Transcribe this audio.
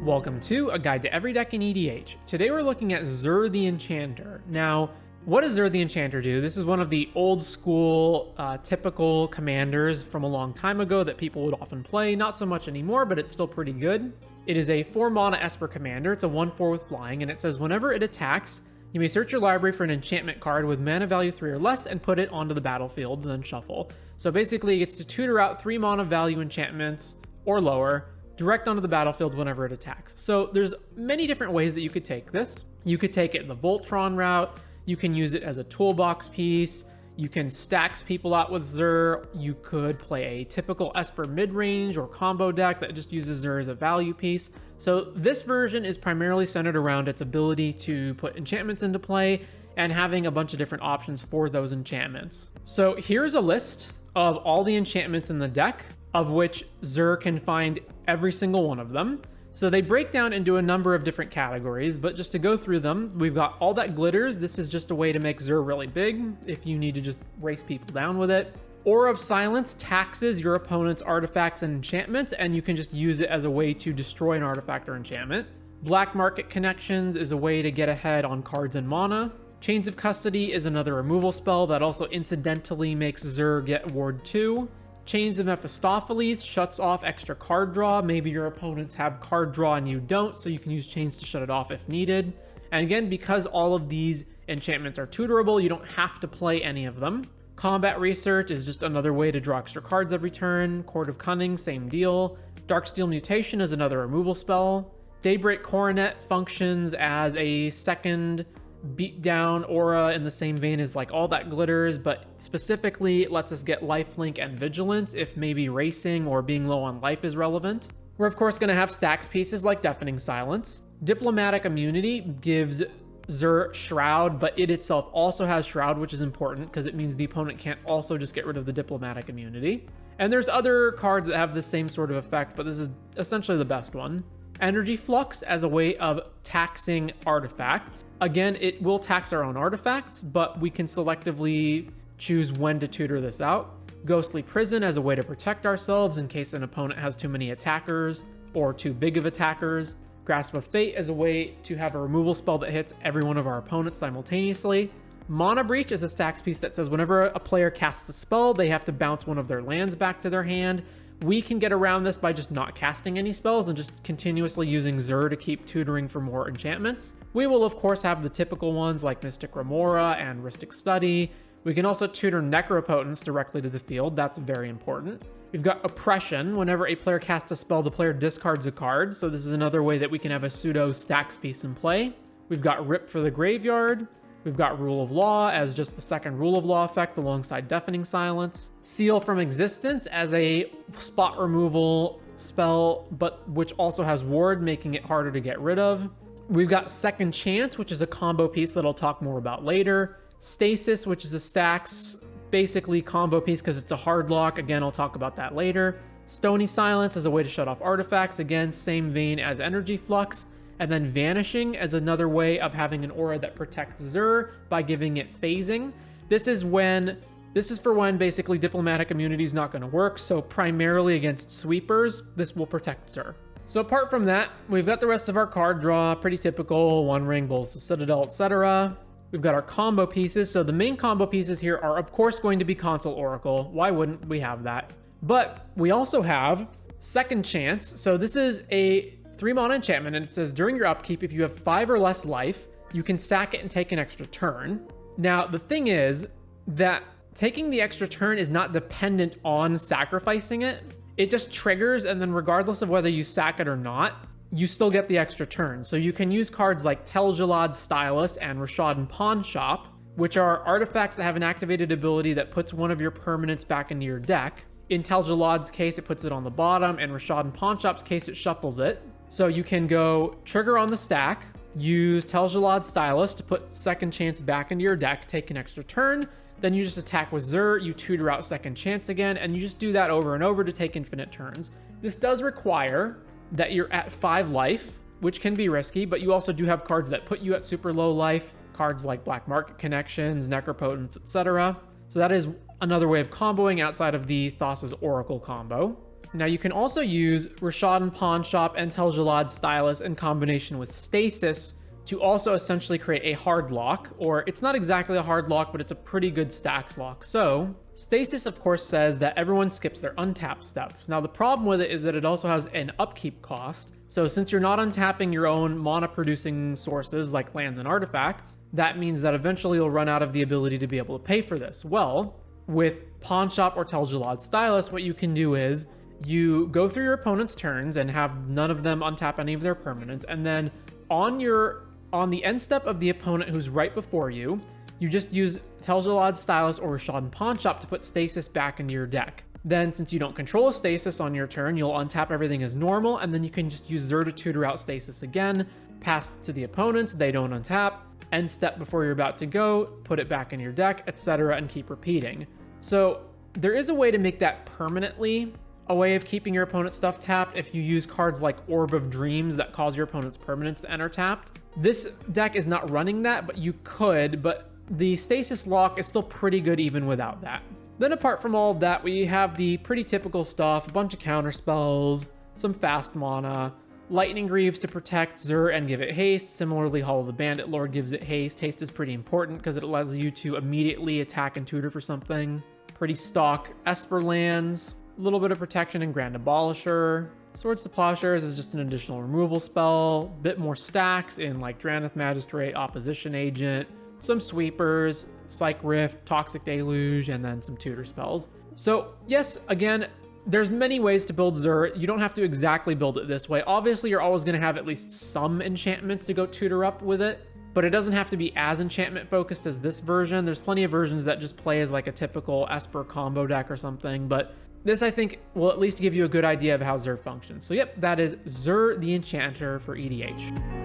Welcome to A Guide to Every Deck in EDH. Today we're looking at Zur the Enchanter. Now, what does Zur the Enchanter do? This is one of the old school, typical commanders from a long time ago that people would often play. Not so much anymore, but it's still pretty good. It is a 4 mana Esper commander. It's a 1/4 with flying, and it says whenever it attacks, you may search your library for an enchantment card with mana value 3 or less and put it onto the battlefield and then shuffle. So basically it gets to tutor out 3 mana value enchantments or lower direct onto the battlefield whenever it attacks. So there's many different ways that you could take this. You could take it the Voltron route. You can use it as a toolbox piece. You can stax people out with Zur. You could play a typical Esper mid-range or combo deck that just uses Zur as a value piece. So this version is primarily centered around its ability to put enchantments into play and having a bunch of different options for those enchantments. So here's a list of all the enchantments in the deck, of which Zur can find every single one of them. So they break down into a number of different categories, but just to go through them, we've got all that glitters. This is just a way to make Zur really big if you need to just race people down with it. Aura of Silence taxes your opponent's artifacts and enchantments, and you can just use it as a way to destroy an artifact or enchantment. Black Market Connections is a way to get ahead on cards and mana. Chains of Custody is another removal spell that also incidentally makes Zur get Ward 2. Chains of Mephistopheles shuts off extra card draw. Maybe your opponents have card draw and you don't, so you can use Chains to shut it off if needed. And again, because all of these enchantments are tutorable, you don't have to play any of them. Combat Research is just another way to draw extra cards every turn. Court of Cunning, same deal. Darksteel Mutation is another removal spell. Daybreak Coronet functions as a second beatdown aura in the same vein as like all that glitters, but specifically it lets us get lifelink and vigilance if maybe racing or being low on life is relevant. We're of course going to have stacks pieces like Deafening Silence. Diplomatic Immunity gives Zur Shroud, but it itself also has Shroud, which is important because it means the opponent can't also just get rid of the Diplomatic Immunity. And there's other cards that have the same sort of effect, but this is essentially the best one. Energy Flux as a way of taxing artifacts. Again, it will tax our own artifacts, but we can selectively choose when to tutor this out. Ghostly Prison as a way to protect ourselves in case an opponent has too many attackers or too big of attackers. Grasp of Fate as a way to have a removal spell that hits every one of our opponents simultaneously. Mana Breach is a stacks piece that says whenever a player casts a spell, they have to bounce one of their lands back to their hand. We can get around this by just not casting any spells and just continuously using Zur to keep tutoring for more enchantments. We will of course have the typical ones like Mystic Remora and Rhystic Study. We can also tutor Necropotence directly to the field. That's very important. We've got Oppression. Whenever a player casts a spell, the player discards a card. So this is another way that we can have a pseudo stacks piece in play. We've got Rip for the Graveyard. We've got Rule of Law as just the second Rule of Law effect alongside Deafening Silence. Seal from Existence as a spot removal spell, but which also has Ward, making it harder to get rid of. We've got Second Chance, which is a combo piece that I'll talk more about later. Stasis, which is a stacks, basically combo piece because it's a hard lock. Again, I'll talk about that later. Stony Silence as a way to shut off artifacts. Again, same vein as Energy Flux. And then Vanishing as another way of having an aura that protects Zur by giving it phasing. This is for when basically Diplomatic Immunity is not going to work. So primarily against sweepers, this will protect Zur. So apart from that, we've got the rest of our card draw, pretty typical, One Ring, Bulls to Citadel, etc. We've got our combo pieces. So the main combo pieces here are of course going to be Console Oracle. Why wouldn't we have that? But we also have Second Chance. So this is a 3 mana enchantment, and it says during your upkeep, if you have 5 or less life, you can sack it and take an extra turn. Now, the thing is that taking the extra turn is not dependent on sacrificing it. It just triggers, and then regardless of whether you sack it or not, you still get the extra turn. So you can use cards like Tel'Jalad Stylus and Rashadan Pawn Shop, which are artifacts that have an activated ability that puts one of your permanents back into your deck. In Tel'Jalad's case, it puts it on the bottom, and Rashadan Pawn Shop's case, it shuffles it. So you can go trigger on the stack, use Tel'Jalad Stylus to put Second Chance back into your deck, take an extra turn, then you just attack with Zur, you tutor out Second Chance again, and you just do that over and over to take infinite turns. This does require that you're at 5 life, which can be risky, but you also do have cards that put you at super low life, cards like Black Market Connections, Necropotence, etc. So that is another way of comboing outside of the Thassa's Oracle combo. Now you can also use Rashadan Pawn Shop and Tel Jalad Stylus in combination with Stasis to also essentially create a hard lock, or it's not exactly a hard lock, but it's a pretty good stacks lock. So Stasis, of course, says that everyone skips their untap steps. Now the problem with it is that it also has an upkeep cost. So since you're not untapping your own mana producing sources like lands and artifacts, that means that eventually you'll run out of the ability to be able to pay for this. Well, with Pawn Shop or Tel Jalad Stylus, what you can do is you go through your opponent's turns and have none of them untap any of their permanents, and then on the end step of the opponent who's right before you, you just use Tel Jalad Stylus or Rashadan Pawn Shop to put Stasis back into your deck. Then, since you don't control a Stasis on your turn, you'll untap everything as normal, and then you can just use Zur to tutor out Stasis again, pass to the opponents, they don't untap, end step before you're about to go, put it back in your deck, etc., and keep repeating. So there is a way to make that permanently a way of keeping your opponent's stuff tapped if you use cards like Orb of Dreams that cause your opponent's permanents to enter tapped. This deck is not running that, but you could, but the Stasis lock is still pretty good even without that. Then apart from all of that, we have the pretty typical stuff, a bunch of counter spells, some fast mana, Lightning Greaves to protect Zur and give it haste. Similarly, Hall of the Bandit Lord gives it haste. Haste is pretty important because it allows you to immediately attack and tutor for something. Pretty stock Esper lands, a little bit of protection in Grand Abolisher. Swords to Plowshares is just an additional removal spell, bit more stacks in like Drannith Magistrate, Opposition Agent, some sweepers, Psych Rift, Toxic Deluge, and then some tutor spells. So yes, again, there's many ways to build Zur. You don't have to exactly build it this way. Obviously, you're always going to have at least some enchantments to go tutor up with it, but it doesn't have to be as enchantment focused as this version. There's plenty of versions that just play as like a typical Esper combo deck or something, but this, I think, will at least give you a good idea of how Zur functions. So yep, that is Zur the Enchanter for EDH.